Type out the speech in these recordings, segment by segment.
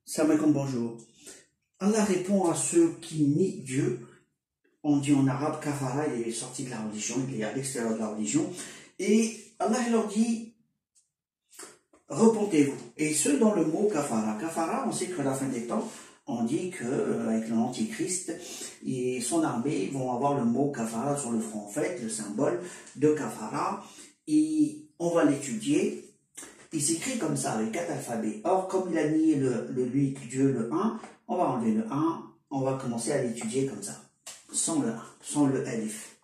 Salam alaikum, bonjour. Allah répond à ceux qui nient Dieu. On dit en arabe, kafara, il est sorti de la religion, il est à l'extérieur de la religion. Et Allah leur dit, repentez-vous. Et ce, dans le mot kafara. Kafara, on sait qu'à la fin des temps, on dit qu'avec l'Antichrist et son armée vont avoir le mot kafara sur le front. En fait, le symbole de kafara, et on va l'étudier. Il s'écrit comme ça, avec 4 alphabets. Or, comme il a nié l'unique Dieu, le 1, on va enlever le 1, on va commencer à l'étudier comme ça, sans le 1, sans le alif.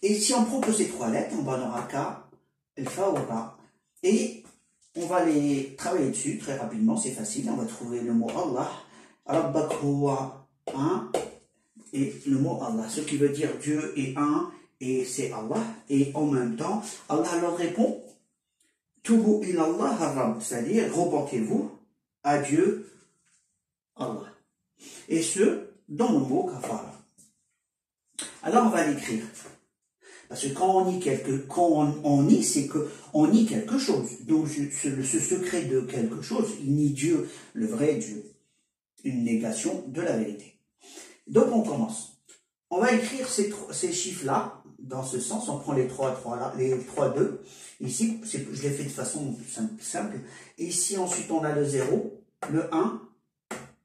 Et si on prend que ces 3 lettres, on aura Ka, Alpha ou Ra. Et on va les travailler dessus très rapidement, c'est facile. On va trouver le mot Allah, Rabbak huwa 1, et le mot Allah, ce qui veut dire Dieu est un, et c'est Allah. Et en même temps, Allah leur répond, Tubu ilallah harab, c'est-à-dire repentez-vous à Dieu, Allah. Et ce, dans le mot kafara. Alors on va l'écrire. Parce que quand on nie c'est qu'on nie quelque chose. Donc ce secret de quelque chose, il nie Dieu, le vrai Dieu. Une négation de la vérité. Donc on commence. On va écrire ces chiffres-là, dans ce sens, on prend les 3 là, les 3, 2. Ici, je l'ai fait de façon simple. Et ici, ensuite, on a le 0, le 1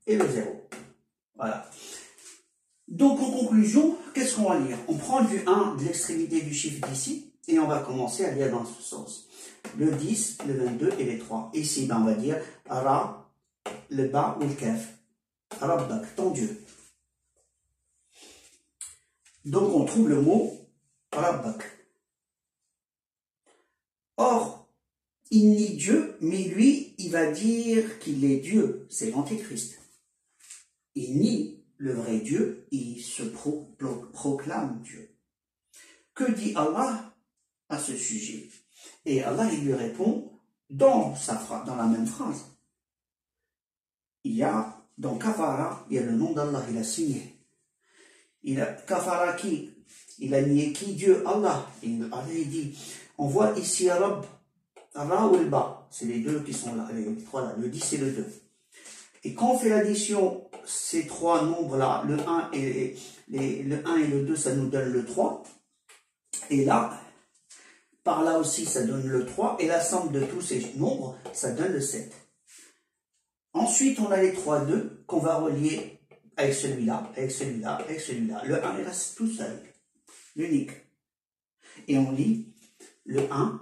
et le 0. Voilà. Donc, en conclusion, qu'est-ce qu'on va lire? On prend du 1 de l'extrémité du chiffre d'ici, et on va commencer à lire dans ce sens. Le 10, le 22 et les 3. Ici, ben, on va dire Ara, le bas ou le kaf. Rabbak, ton Dieu. Donc, on trouve le mot Rabbak. Or, il nie Dieu, mais lui, il va dire qu'il est Dieu. C'est l'Antéchrist. Il nie le vrai Dieu, il se proclame Dieu. Que dit Allah à ce sujet? Et Allah, il lui répond dans la même phrase. Il y a, dans Kafara, il y a le nom d'Allah, il a signé. Kafara qui? Il a nié qui? Dieu, Allah. Et Allah, il dit, on voit ici Rabb, Ra ou le Ba. C'est les deux qui sont là, les 3 là, le 10 et le 2. Et quand on fait l'addition, ces 3 nombres-là, le 1 et le 2, ça nous donne le 3. Et là, par là aussi, ça donne le 3. Et la somme de tous ces nombres, ça donne le 7. Ensuite, on a les 3, 2 qu'on va relier avec celui-là, avec celui-là, avec celui-là. Le 1, il reste tout seul, l'unique. Et on lit le 1,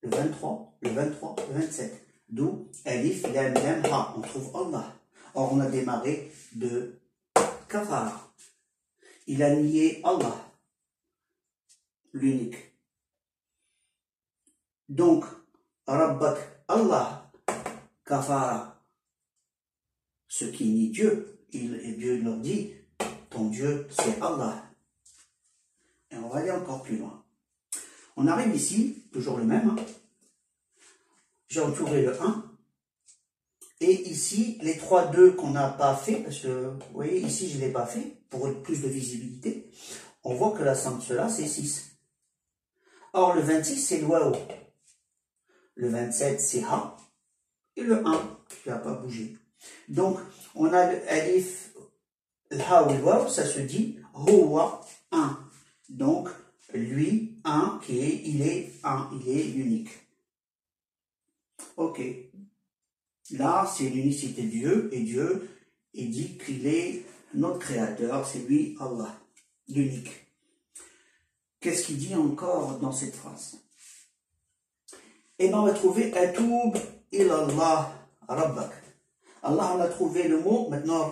le 23, le 23, le 27. D'où Alif, Lam, Lam, Ha. On trouve Allah. Or, on a démarré de Kafara. Il a nié Allah, l'unique. Donc, Rabbak, Allah, Kafara, ce qui nie Dieu. Et Dieu leur dit, ton Dieu, c'est Allah. Et on va aller encore plus loin. On arrive ici, toujours le même. J'ai entouré le 1. Et ici, les 3, 2 qu'on n'a pas fait, parce que, vous voyez, ici, je ne l'ai pas fait, pour plus de visibilité. On voit que la somme de cela, c'est 6. Or, le 26, c'est le Waouh. Le 27, c'est Ha. Et le 1, qui n'a pas bougé. Donc, on a le Alif, le Ha ou le Waouh, ça se dit Huwa 1. Donc, lui, 1, il est 1, il est unique. Ok. Là, c'est l'unicité de Dieu, et Dieu, il dit qu'il est notre créateur, c'est lui, Allah, l'unique. Qu'est-ce qu'il dit encore dans cette phrase? Et bien, on va trouver Atoub ilallah rabbak. Allah, on a trouvé le mot, maintenant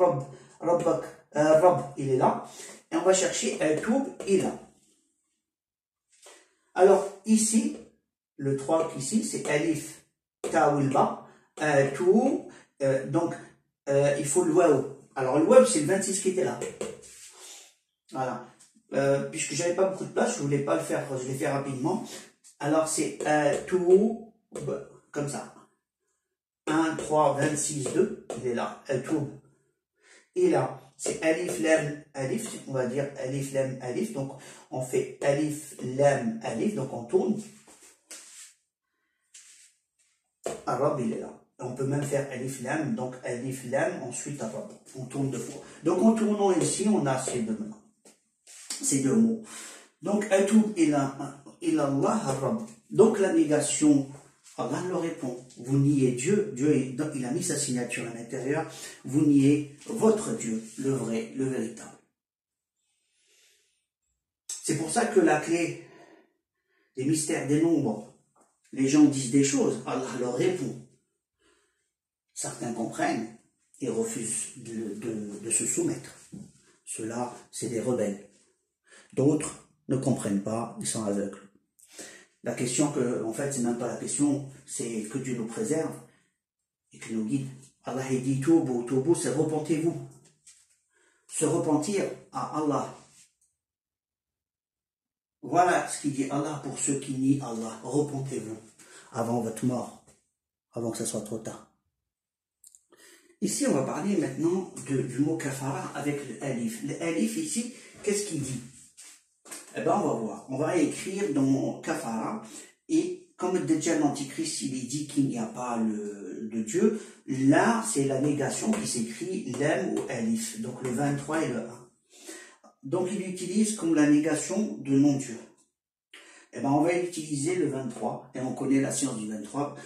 Rabbak, Rabb, il est là, et on va chercher Atoub ilallah. Alors, ici, le 3 ici, c'est Alif, Ta ou le Ba, tout, donc, il faut le Waouh. Alors, le Waouh, c'est le 26 qui était là. Voilà. Puisque j'avais pas beaucoup de place, je voulais pas le faire, je l'ai fait rapidement. Alors, c'est tout, comme ça. 1, 3, 26, 2, il est là, tout. Et là, c'est Alif, Lam, Alif, on va dire Alif, Lam, Alif. Donc, on fait Alif, Lam, Alif, donc on tourne. Arabe, il est là. On peut même faire alif lam, donc alif lam, ensuite on tourne 2 fois. Donc en tournant ici, on a ces deux mots. Donc atoub ilallah rabb. Donc la négation, Allah leur répond. Vous niez Dieu, il a mis sa signature à l'intérieur. Vous niez votre Dieu, le vrai, le véritable. C'est pour ça que la clé des mystères des nombres, les gens disent des choses, Allah leur répond. Certains comprennent et refusent de se soumettre. Ceux-là, c'est des rebelles. D'autres ne comprennent pas, ils sont aveugles. La question en fait, c'est même pas la question, c'est que Dieu nous préserve et qu'il nous guide. Allah dit Toubou, c'est repentez-vous. Se repentir à Allah. Voilà ce qu'il dit Allah pour ceux qui nient Allah. Repentez-vous avant votre mort, avant que ce soit trop tard. Ici, on va parler maintenant du mot kafara avec le alif. Le alif ici, qu'est-ce qu'il dit? Eh bien, on va voir. On va écrire dans mon kafara, et comme déjà l'antichrist, il dit qu'il n'y a pas de Dieu, là, c'est la négation qui s'écrit lam ou alif, donc le 23 et le 1. Donc, il utilise comme la négation de non-Dieu. Eh bien, on va utiliser le 23, et on connaît la science du 23,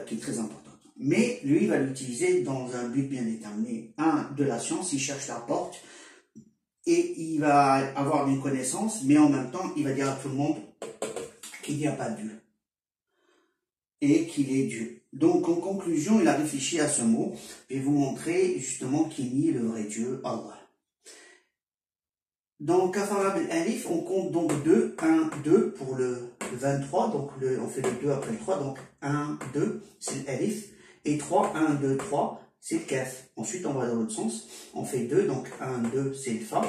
qui est très importante. Mais lui, il va l'utiliser dans un but bien déterminé. De la science, il cherche la porte, et il va avoir une connaissance, mais en même temps, il va dire à tout le monde qu'il n'y a pas de Dieu, et qu'il est Dieu. Donc, en conclusion, il a réfléchi à ce mot, et vous montrer justement qu'il nie le vrai Dieu, Allah. Dans kafara bil alif, on compte donc 2, 1, 2 pour le 23, donc on fait le 2 après le 3, donc 1, 2, c'est l'alif, et 3, 1, 2, 3, c'est le kaf. Ensuite, on va dans l'autre sens, on fait 2, donc 1, 2, c'est le fa,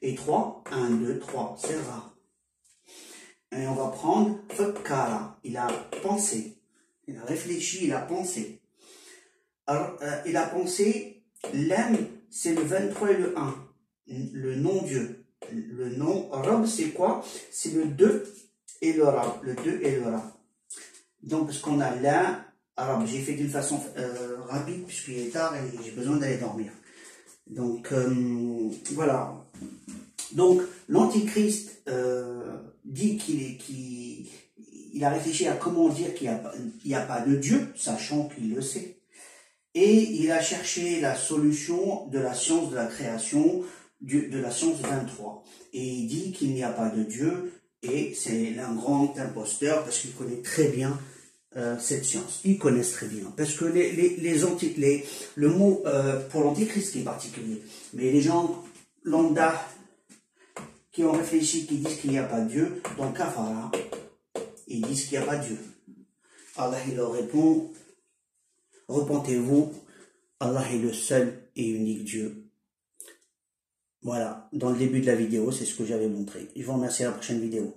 et 3, 1, 2, 3, c'est le ra. Et on va prendre fakkara, il a pensé, il a réfléchi, il a pensé. Alors, il a pensé, l'âme, c'est le 23 et le 1, le non-Dieu. Le nom Rab, c'est quoi? C'est le 2 et le Rab. Le 2 et le Rab. Donc, parce qu'on a l'un, Rab. J'ai fait d'une façon rapide, puisqu'il est tard et j'ai besoin d'aller dormir. Donc, voilà. Donc, l'Antichrist dit qu'il a réfléchi à comment dire qu'il n'y a pas de Dieu, sachant qu'il le sait. Et il a cherché la solution de la science de la création, de la science 23. Et il dit qu'il n'y a pas de Dieu, et c'est un grand imposteur, parce qu'il connaît très bien cette science. Ils connaissent très bien. Parce que le mot pour l'antichrist qui est particulier, mais les gens lambda qui ont réfléchi, qui disent qu'il n'y a pas de Dieu, dans kafara, ils disent qu'il n'y a pas de Dieu. Allah il leur répond, repentez-vous, Allah est le seul et unique Dieu. Voilà, dans le début de la vidéo, c'est ce que j'avais montré. Je vous remercie à la prochaine vidéo.